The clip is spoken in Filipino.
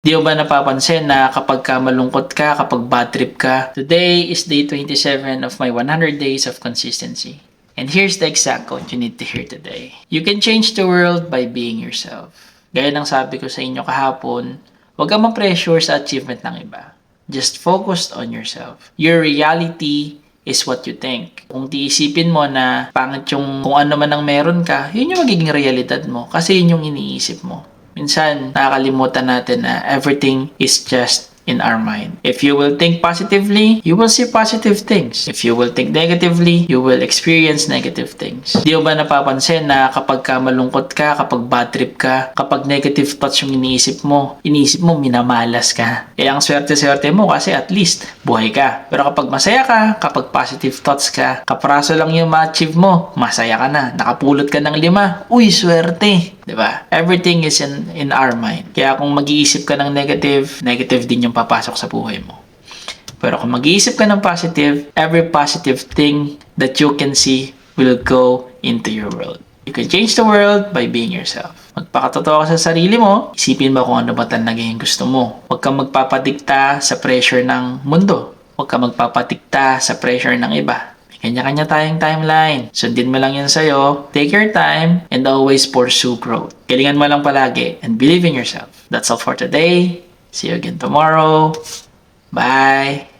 Di mo ba napapansin na kapag ka malungkot ka, kapag bad trip ka, today is day 27 of my 100 days of consistency. And here's the exact quote you need to hear today. You can change the world by being yourself. Gaya ng sabi ko sa inyo kahapon, huwag kang ma-pressure sa achievement ng iba. Just focus on yourself. Your reality is what you think. Kung tiisipin mo na pangit yung kung ano man ang meron ka, yun yung magiging realidad mo kasi yun yung iniisip mo. Minsan, nakakalimutan natin na everything is just in our mind. If you will think positively, you will see positive things. If you will think negatively, you will experience negative things. Di mo ba napapansin na kapag ka malungkot ka, kapag bad trip ka, kapag negative thoughts yung iniisip mo minamalas ka. Kaya ang swerte-swerte mo kasi at least buhay ka. Pero kapag masaya ka, kapag positive thoughts ka, kapraso lang yung ma-achieve mo, masaya ka na. Nakapulot ka ng 5, uy, swerte. Diba? Everything is in our mind. Kaya kung mag-iisip ka ng negative, negative din yung papasok sa buhay mo. Pero kung mag-iisip ka ng positive, every positive thing that you can see will go into your world. You can change the world by being yourself. Magpakatotoo ka sa sarili mo, isipin mo kung ano ba talaga yung gusto mo. Huwag kang magpapadikta sa pressure ng mundo. Huwag kang magpapadikta sa pressure ng iba. Kanya-kanya tayong timeline. Sundin mo lang yun sa'yo. Take your time and always pursue growth. Galingan mo lang palagi and believe in yourself. That's all for today. See you again tomorrow. Bye!